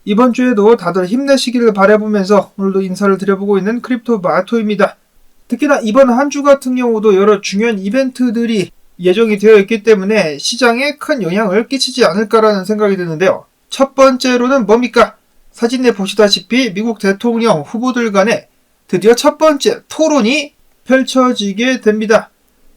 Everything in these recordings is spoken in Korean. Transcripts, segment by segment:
이번 주에도 다들 힘내시기를 바라보면서 오늘도 인사를 드려보고 있는 크립토 마토입니다. 특히나 이번 한 주 같은 경우도 여러 중요한 이벤트들이 예정이 되어 있기 때문에 시장에 큰 영향을 끼치지 않을까라는 생각이 드는데요. 첫 번째로는 뭡니까? 사진에 보시다시피 미국 대통령 후보들 간에 드디어 첫 번째 토론이 펼쳐지게 됩니다.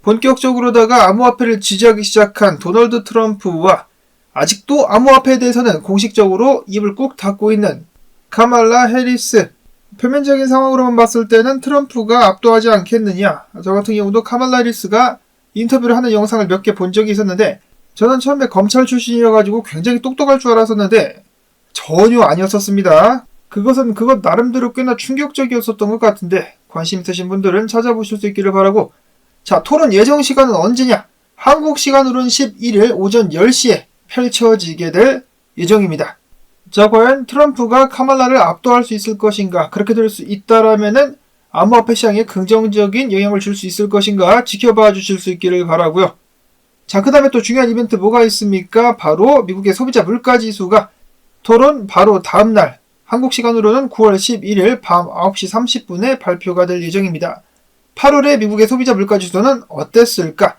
본격적으로다가 암호화폐를 지지하기 시작한 도널드 트럼프와 아직도 암호화폐에 대해서는 공식적으로 입을 꾹 닫고 있는 카말라 해리스. 표면적인 상황으로만 봤을 때는 트럼프가 압도하지 않겠느냐. 저 같은 경우도 카말라 해리스가 인터뷰를 하는 영상을 몇 개 본 적이 있었는데 저는 처음에 검찰 출신이어가지고 굉장히 똑똑할 줄 알았었는데 전혀 아니었었습니다. 그것 나름대로 꽤나 충격적이었었던 것 같은데 관심 있으신 분들은 찾아보실 수 있기를 바라고. 자, 토론 예정 시간은 언제냐? 한국 시간으로는 11일 오전 10시에 펼쳐지게 될 예정입니다. 자, 과연 트럼프가 카말라를 압도할 수 있을 것인가? 그렇게 될 수 있다라면은 암호화폐 시장에 긍정적인 영향을 줄 수 있을 것인가? 지켜봐 주실 수 있기를 바라고요. 자, 그 다음에 또 중요한 이벤트 뭐가 있습니까? 바로 미국의 소비자 물가지수가 토론 바로 다음날 한국 시간으로는 9월 11일 밤 9시 30분에 발표가 될 예정입니다. 8월에 미국의 소비자 물가지수는 어땠을까?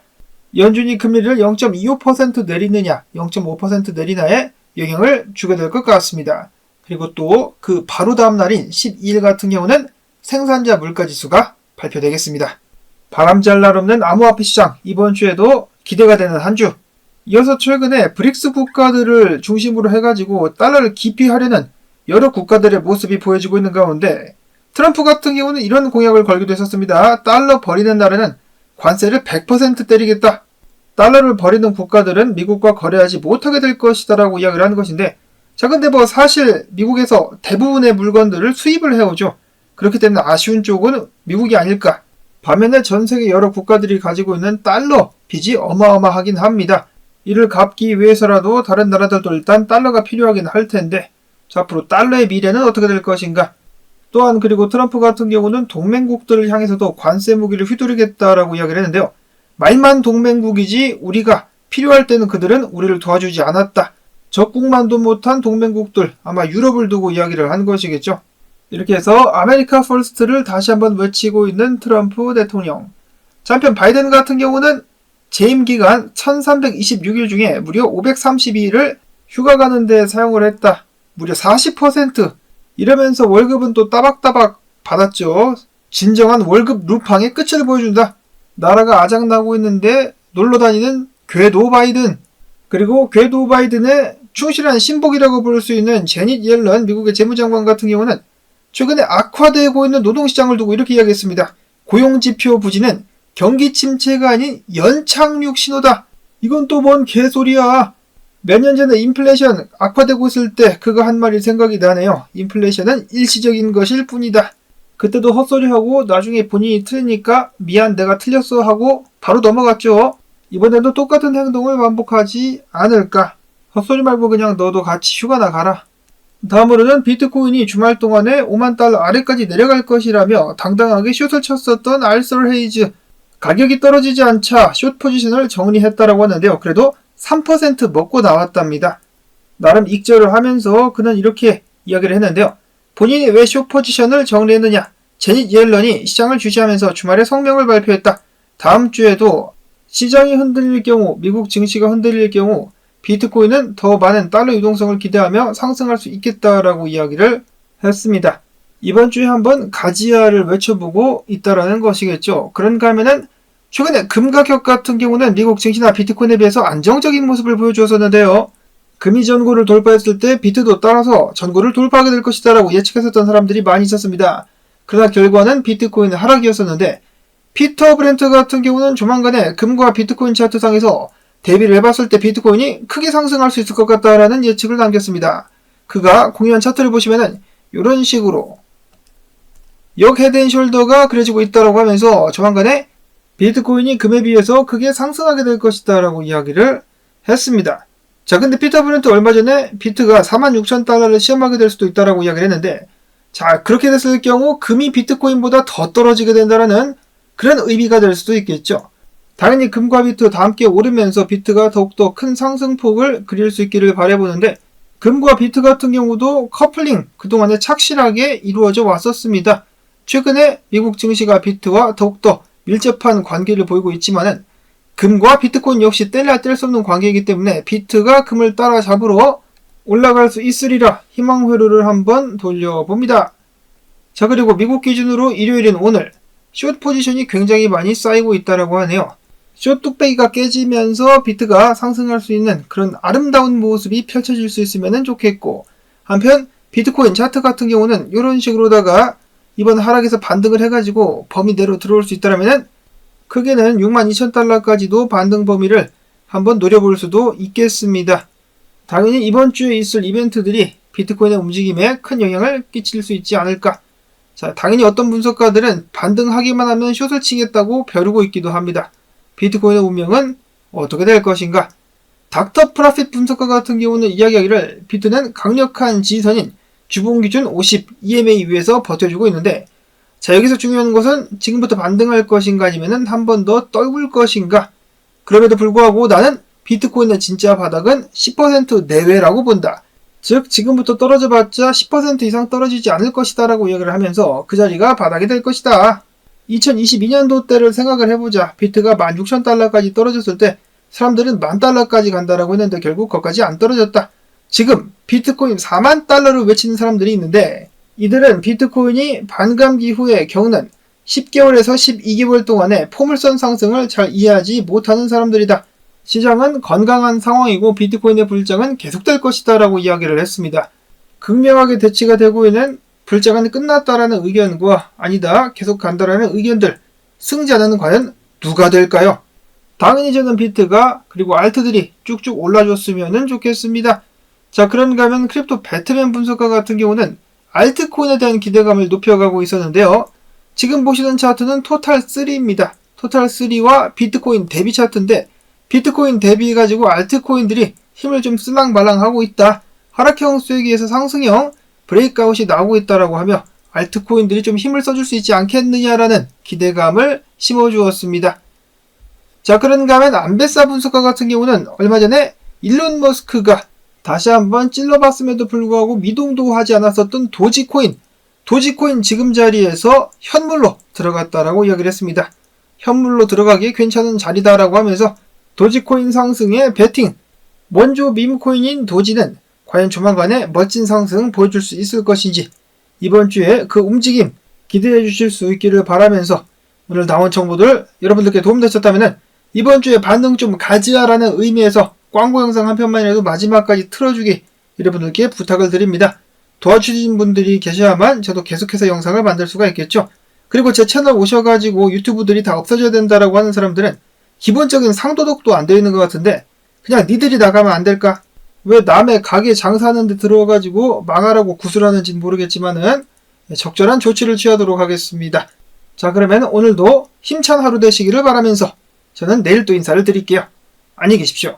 연준이 금리를 0.25% 내리느냐, 0.5% 내리나에 영향을 주게 될 것 같습니다. 그리고 또 그 바로 다음 날인 12일 같은 경우는 생산자 물가지수가 발표되겠습니다. 바람잘 날 없는 암호화폐 시장, 이번 주에도 기대가 되는 한 주. 이어서 최근에 브릭스 국가들을 중심으로 해가지고 달러를 기피하려는 여러 국가들의 모습이 보여지고 있는 가운데 트럼프 같은 경우는 이런 공약을 걸기도 했었습니다. 달러 버리는 날에는 관세를 100% 때리겠다. 달러를 버리는 국가들은 미국과 거래하지 못하게 될 것이다 라고 이야기를 하는 것인데, 자, 근데 사실 미국에서 대부분의 물건들을 수입을 해오죠. 그렇기 때문에 아쉬운 쪽은 미국이 아닐까. 반면에 전 세계 여러 국가들이 가지고 있는 달러 빚이 어마어마하긴 합니다. 이를 갚기 위해서라도 다른 나라들도 일단 달러가 필요하긴 할 텐데, 자, 앞으로 달러의 미래는 어떻게 될 것인가. 또한 그리고 트럼프 같은 경우는 동맹국들을 향해서도 관세 무기를 휘두르겠다라고 이야기를 했는데요. 말만 동맹국이지 우리가 필요할 때는 그들은 우리를 도와주지 않았다. 적국만도 못한 동맹국들, 아마 유럽을 두고 이야기를 한 것이겠죠. 이렇게 해서 아메리카 퍼스트를 다시 한번 외치고 있는 트럼프 대통령. 자, 한편 바이든 같은 경우는 재임 기간 1326일 중에 무려 532일을 휴가 가는 데 사용을 했다. 무려 40%. 이러면서 월급은 또 따박따박 받았죠. 진정한 월급 루팡의 끝을 보여준다. 나라가 아작나고 있는데 놀러다니는 궤도 바이든. 그리고 궤도 바이든의 충실한 신복이라고 부를 수 있는 제닛 옐런 미국의 재무장관 같은 경우는 최근에 악화되고 있는 노동시장을 두고 이렇게 이야기했습니다. 고용지표 부진은 경기 침체가 아닌 연착륙 신호다. 이건 또 뭔 개소리야. 몇 년 전에 인플레이션 악화되고 있을 때 그거 한 말이 생각이 나네요. 인플레이션은 일시적인 것일 뿐이다. 그때도 헛소리하고 나중에 본인이 틀리니까 미안 내가 틀렸어 하고 바로 넘어갔죠. 이번에도 똑같은 행동을 반복하지 않을까. 헛소리 말고 그냥 너도 같이 휴가나 가라. 다음으로는 비트코인이 주말 동안에 5만 달러 아래까지 내려갈 것이라며 당당하게 숏을 쳤었던 알설 헤이즈. 가격이 떨어지지 않자 숏 포지션을 정리했다라고 하는데요. 그래도 3% 먹고 나왔답니다. 나름 익절을 하면서 그는 이렇게 이야기를 했는데요. 본인이 왜 숏 포지션을 정리했느냐. 제닛 옐런이 시장을 주시하면서 주말에 성명을 발표했다. 다음 주에도 시장이 흔들릴 경우, 미국 증시가 흔들릴 경우 비트코인은 더 많은 달러 유동성을 기대하며 상승할 수 있겠다라고 이야기를 했습니다. 이번 주에 한번 가지야를 외쳐보고 있다라는 것이겠죠. 그런가 하면은 최근에 금 가격 같은 경우는 미국 증시나 비트코인에 비해서 안정적인 모습을 보여주었었는데요. 금이 전고를 돌파했을 때 비트도 따라서 전고를 돌파하게 될 것이다 라고 예측했었던 사람들이 많이 있었습니다. 그러나 결과는 비트코인의 하락이었었는데 피터 브렌트 같은 경우는 조만간에 금과 비트코인 차트상에서 대비를 해봤을 때 비트코인이 크게 상승할 수 있을 것 같다라는 예측을 남겼습니다. 그가 공유한 차트를 보시면은 이런 식으로 역 헤드앤숄더가 그려지고 있다라고 하면서 조만간에 비트코인이 금에 비해서 크게 상승하게 될 것이다 라고 이야기를 했습니다. 자, 근데 피터 브렌트 얼마 전에 비트가 46,000달러를 시험하게 될 수도 있다라고 이야기를 했는데, 자, 그렇게 됐을 경우 금이 비트코인보다 더 떨어지게 된다라는 그런 의미가 될 수도 있겠죠. 당연히 금과 비트 다 함께 오르면서 비트가 더욱더 큰 상승폭을 그릴 수 있기를 바라보는데, 금과 비트 같은 경우도 커플링 그동안에 착실하게 이루어져 왔었습니다. 최근에 미국 증시가 비트와 더욱더 밀접한 관계를 보이고 있지만은 금과 비트코인 역시 뗄래야 뗄 수 없는 관계이기 때문에 비트가 금을 따라잡으러 올라갈 수 있으리라 희망 회로를 한번 돌려봅니다. 자, 그리고 미국 기준으로 일요일인 오늘 숏 포지션이 굉장히 많이 쌓이고 있다라고 하네요. 숏 뚝배기가 깨지면서 비트가 상승할 수 있는 그런 아름다운 모습이 펼쳐질 수 있으면 좋겠고, 한편 비트코인 차트 같은 경우는 이런 식으로다가 이번 하락에서 반등을 해가지고 범위 내로 들어올 수 있다면 크게는 62,000달러까지도 반등 범위를 한번 노려볼 수도 있겠습니다. 당연히 이번 주에 있을 이벤트들이 비트코인의 움직임에 큰 영향을 끼칠 수 있지 않을까. 자, 당연히 어떤 분석가들은 반등하기만 하면 숏을 치겠다고 벼르고 있기도 합니다. 비트코인의 운명은 어떻게 될 것인가? 닥터 프라핏 분석가 같은 경우는 이야기하기를 비트는 강력한 지지선인 주봉기준 50 EMA 위에서 버텨주고 있는데, 자, 여기서 중요한 것은 지금부터 반등할 것인가 아니면 한 번 더 떨굴 것인가? 그럼에도 불구하고 나는 비트코인의 진짜 바닥은 10% 내외라고 본다. 즉 지금부터 떨어져봤자 10% 이상 떨어지지 않을 것이다 라고 이야기를 하면서 그 자리가 바닥이 될 것이다. 2022년도 때를 생각을 해보자. 비트가 16,000달러까지 떨어졌을 때 사람들은 10,000달러까지 간다라고 했는데 결국 거기까지 안 떨어졌다. 지금 비트코인 40,000달러를 외치는 사람들이 있는데, 이들은 비트코인이 반감기 후에 겪는 10개월에서 12개월 동안의 포물선 상승을 잘 이해하지 못하는 사람들이다. 시장은 건강한 상황이고 비트코인의 불장은 계속될 것이다 라고 이야기를 했습니다. 극명하게 대치가 되고 있는 불장은 끝났다라는 의견과 아니다 계속 간다라는 의견들, 승자는 과연 누가 될까요? 당연히 저는 비트가 그리고 알트들이 쭉쭉 올라줬으면 좋겠습니다. 자, 그런가 하면 크립토 배트맨 분석가 같은 경우는 알트코인에 대한 기대감을 높여가고 있었는데요. 지금 보시는 차트는 토탈3입니다. 토탈3와 비트코인 대비 차트인데, 비트코인 대비해가지고 알트코인들이 힘을 좀 쓸랑말랑하고 있다. 하락형 쐐기에서 상승형 브레이크아웃이 나오고 있다라고 하며 알트코인들이 좀 힘을 써줄 수 있지 않겠느냐라는 기대감을 심어주었습니다. 자, 그런가 하면 안베사 분석가 같은 경우는 얼마 전에 일론 머스크가 다시 한번 찔러봤음에도 불구하고 미동도 하지 않았었던 도지코인 지금 자리에서 현물로 들어갔다라고 이야기를 했습니다. 현물로 들어가기 괜찮은 자리다라고 하면서 도지코인 상승에 베팅, 원조 밈코인인 도지는 과연 조만간에 멋진 상승 보여줄 수 있을 것인지 이번 주에 그 움직임 기대해 주실 수 있기를 바라면서 오늘 나온 정보들 여러분들께 도움되셨다면 이번 주에 반등 좀 가지야라는 의미에서 광고 영상 한 편만이라도 마지막까지 틀어주기 여러분들께 부탁을 드립니다. 도와주신 분들이 계셔야만 저도 계속해서 영상을 만들 수가 있겠죠. 그리고 제 채널 오셔가지고 유튜브들이 다 없어져야 된다라고 하는 사람들은 기본적인 상도덕도 안 되어 있는 것 같은데 그냥 니들이 나가면 안 될까? 왜 남의 가게 장사하는데 들어와가지고 망하라고 구슬하는지는 모르겠지만은 적절한 조치를 취하도록 하겠습니다. 자, 그러면 오늘도 힘찬 하루 되시기를 바라면서 저는 내일 또 인사를 드릴게요. 안녕히 계십시오.